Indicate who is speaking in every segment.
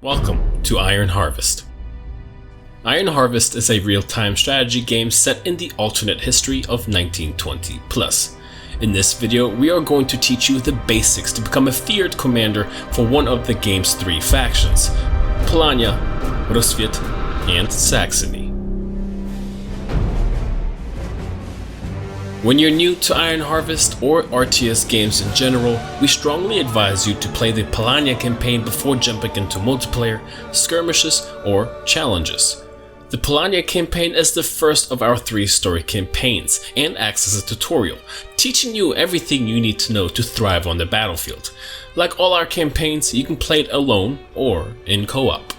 Speaker 1: Welcome to Iron Harvest. Iron Harvest is a real-time strategy game set in the alternate history of 1920+. In this video, we are going to teach you the basics to become a feared commander for one of the game's three factions: Polania, Rusviet, and Saxony. When you're new to Iron Harvest or RTS games in general, we strongly advise you to play the Polania campaign before jumping into multiplayer, skirmishes, or challenges. The Polania campaign is the first of our three story campaigns and acts as a tutorial, teaching you everything you need to know to thrive on the battlefield. Like all our campaigns, you can play it alone or in co-op.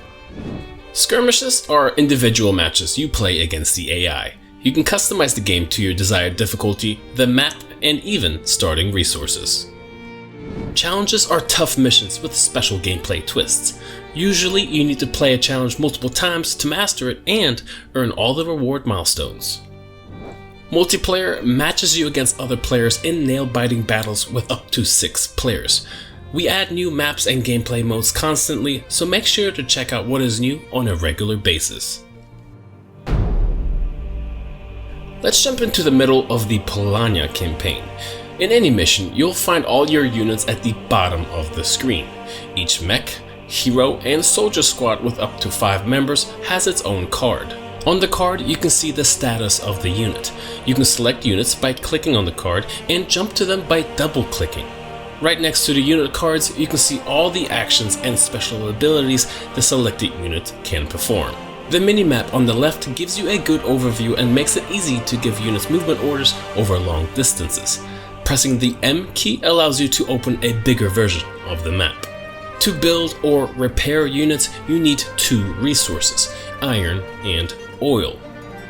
Speaker 1: Skirmishes are individual matches you play against the AI. You can customize the game to your desired difficulty, the map, and even starting resources. Challenges are tough missions with special gameplay twists. Usually you need to play a challenge multiple times to master it and earn all the reward milestones. Multiplayer matches you against other players in nail-biting battles with up to 6 players. We add new maps and gameplay modes constantly, so make sure to check out what is new on a regular basis. Let's jump into the middle of the Polania campaign. In any mission, you'll find all your units at the bottom of the screen. Each mech, hero, and soldier squad with up to 5 members has its own card. On the card, you can see the status of the unit. You can select units by clicking on the card and jump to them by double-clicking. Right next to the unit cards, you can see all the actions and special abilities the selected unit can perform. The minimap on the left gives you a good overview and makes it easy to give units movement orders over long distances. Pressing the M key allows you to open a bigger version of the map. To build or repair units, you need 2 resources: iron and oil.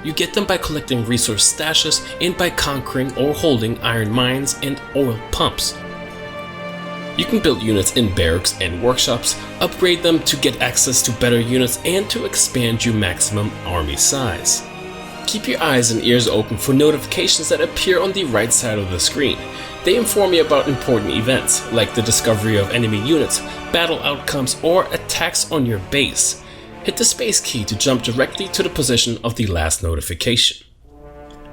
Speaker 1: You get them by collecting resource stashes and by conquering or holding iron mines and oil pumps. You can build units in barracks and workshops, upgrade them to get access to better units, and to expand your maximum army size. Keep your eyes and ears open for notifications that appear on the right side of the screen. They inform you about important events, like the discovery of enemy units, battle outcomes, or attacks on your base. Hit the space key to jump directly to the position of the last notification.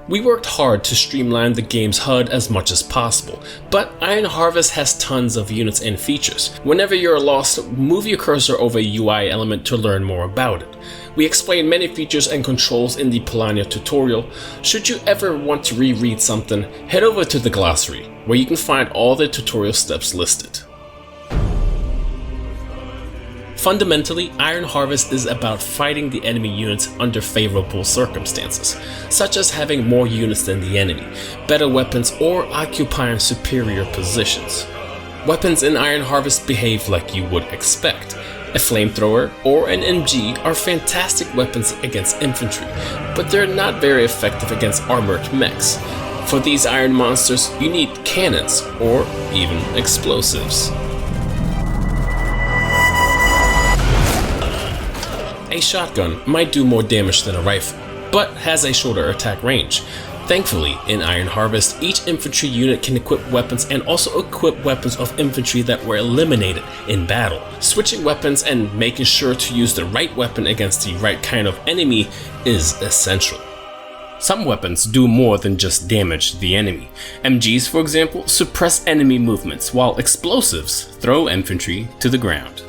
Speaker 1: We worked hard to streamline the game's HUD as much as possible, but Iron Harvest has tons of units and features. Whenever you're lost, move your cursor over a UI element to learn more about it. We explain many features and controls in the Polania tutorial. Should you ever want to reread something, head over to the glossary, where you can find all the tutorial steps listed. Fundamentally, Iron Harvest is about fighting the enemy units under favorable circumstances, such as having more units than the enemy, better weapons, or occupying superior positions. Weapons in Iron Harvest behave like you would expect. A flamethrower or an MG are fantastic weapons against infantry, but they're not very effective against armored mechs. For these iron monsters, you need cannons or even explosives. A shotgun might do more damage than a rifle, but has a shorter attack range. Thankfully, in Iron Harvest, each infantry unit can equip weapons and also equip weapons of infantry that were eliminated in battle. Switching weapons and making sure to use the right weapon against the right kind of enemy is essential. Some weapons do more than just damage the enemy. MGs, for example, suppress enemy movements, while explosives throw infantry to the ground.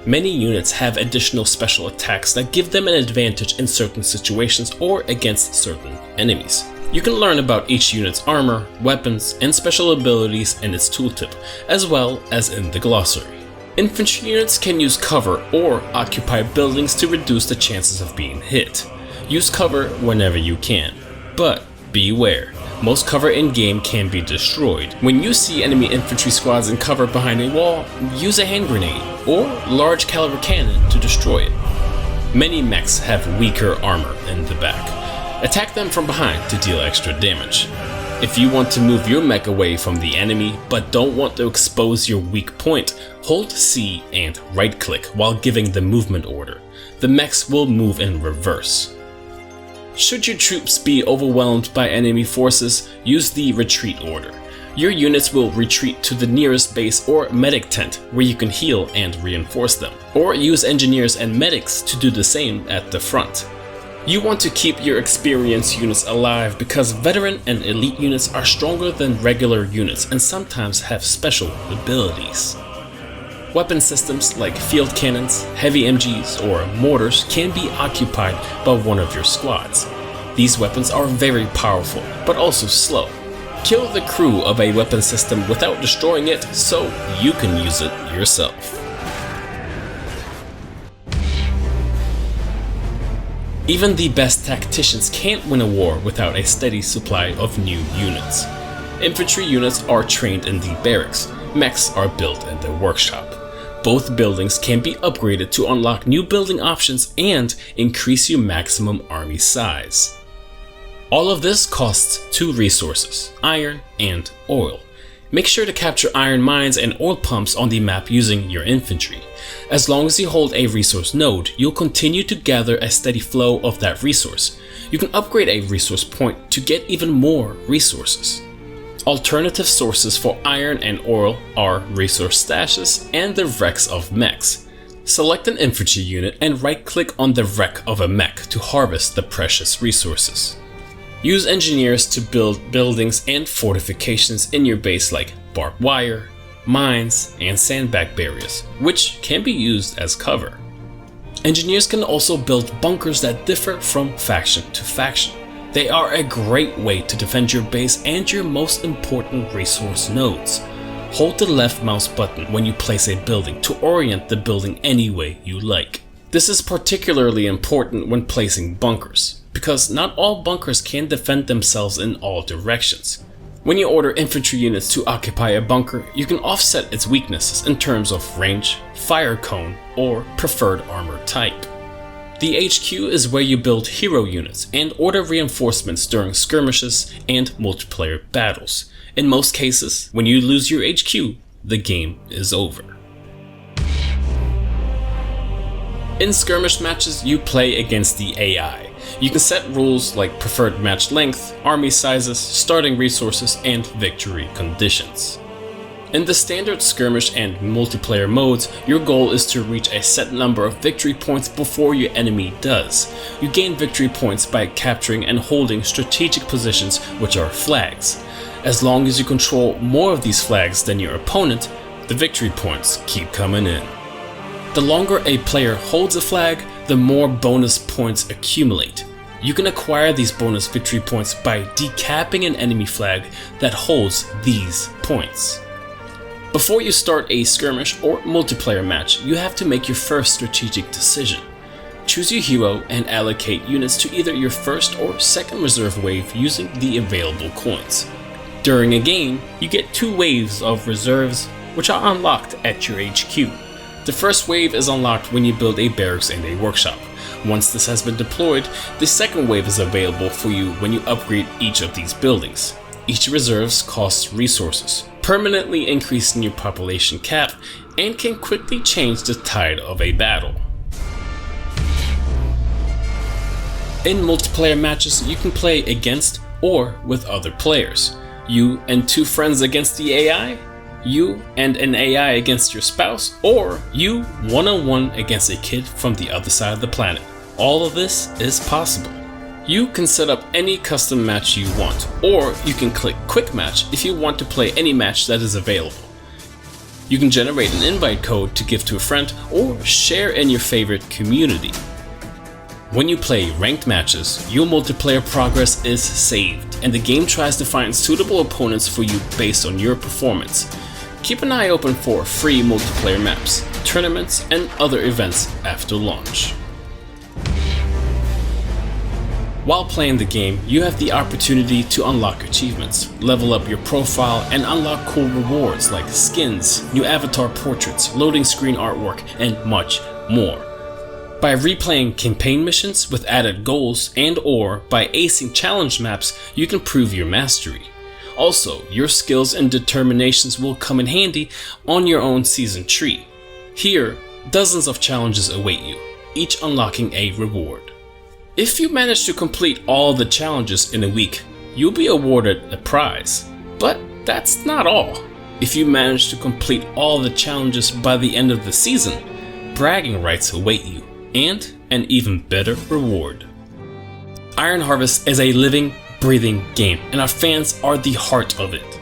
Speaker 1: Many units have additional special attacks that give them an advantage in certain situations or against certain enemies. You can learn about each unit's armor, weapons, and special abilities in its tooltip, as well as in the glossary. Infantry units can use cover or occupy buildings to reduce the chances of being hit. Use cover whenever you can, but beware. Most cover in-game can be destroyed. When you see enemy infantry squads in cover behind a wall, use a hand grenade or large caliber cannon to destroy it. Many mechs have weaker armor in the back. Attack them from behind to deal extra damage. If you want to move your mech away from the enemy but don't want to expose your weak point, hold C and right-click while giving the movement order. The mechs will move in reverse. Should your troops be overwhelmed by enemy forces, use the retreat order. Your units will retreat to the nearest base or medic tent where you can heal and reinforce them, or use engineers and medics to do the same at the front. You want to keep your experienced units alive because veteran and elite units are stronger than regular units and sometimes have special abilities. Weapon systems like field cannons, heavy MGs, or mortars can be occupied by one of your squads. These weapons are very powerful, but also slow. Kill the crew of a weapon system without destroying it so you can use it yourself. Even the best tacticians can't win a war without a steady supply of new units. Infantry units are trained in the barracks, mechs are built in the workshop. Both buildings can be upgraded to unlock new building options and increase your maximum army size. All of this costs 2 resources, iron and oil. Make sure to capture iron mines and oil pumps on the map using your infantry. As long as you hold a resource node, you'll continue to gather a steady flow of that resource. You can upgrade a resource point to get even more resources. Alternative sources for iron and oil are resource stashes and the wrecks of mechs. Select an infantry unit and right-click on the wreck of a mech to harvest the precious resources. Use engineers to build buildings and fortifications in your base like barbed wire, mines, and sandbag barriers, which can be used as cover. Engineers can also build bunkers that differ from faction to faction. They are a great way to defend your base and your most important resource nodes. Hold the left mouse button when you place a building to orient the building any way you like. This is particularly important when placing bunkers, because not all bunkers can defend themselves in all directions. When you order infantry units to occupy a bunker, you can offset its weaknesses in terms of range, fire cone, or preferred armor type. The HQ is where you build hero units and order reinforcements during skirmishes and multiplayer battles. In most cases, when you lose your HQ, the game is over. In skirmish matches, you play against the AI. You can set rules like preferred match length, army sizes, starting resources, and victory conditions. In the standard skirmish and multiplayer modes, your goal is to reach a set number of victory points before your enemy does. You gain victory points by capturing and holding strategic positions, which are flags. As long as you control more of these flags than your opponent, the victory points keep coming in. The longer a player holds a flag, the more bonus points accumulate. You can acquire these bonus victory points by decapping an enemy flag that holds these points. Before you start a skirmish or multiplayer match, you have to make your first strategic decision. Choose your hero and allocate units to either your first or second reserve wave using the available coins. During a game, you get 2 waves of reserves, which are unlocked at your HQ. The first wave is unlocked when you build a barracks and a workshop. Once this has been deployed, the second wave is available for you when you upgrade each of these buildings. Each reserve costs resources, permanently increasing your population cap, and can quickly change the tide of a battle. In multiplayer matches, you can play against or with other players. You and 2 friends against the AI, you and an AI against your spouse, or you one-on-one against a kid from the other side of the planet. All of this is possible. You can set up any custom match you want, or you can click Quick Match if you want to play any match that is available. You can generate an invite code to give to a friend or share in your favorite community. When you play ranked matches, your multiplayer progress is saved, and the game tries to find suitable opponents for you based on your performance. Keep an eye open for free multiplayer maps, tournaments, and other events after launch. While playing the game, you have the opportunity to unlock achievements, level up your profile, and unlock cool rewards like skins, new avatar portraits, loading screen artwork, and much more. By replaying campaign missions with added goals and/or by acing challenge maps, you can prove your mastery. Also, your skills and determinations will come in handy on your own season tree. Here, dozens of challenges await you, each unlocking a reward. If you manage to complete all the challenges in a week, you'll be awarded a prize. But That's not all. If you manage to complete all the challenges by the end of the season, bragging rights await you, and an even better reward. Iron Harvest is a living, breathing game, and our fans are the heart of it.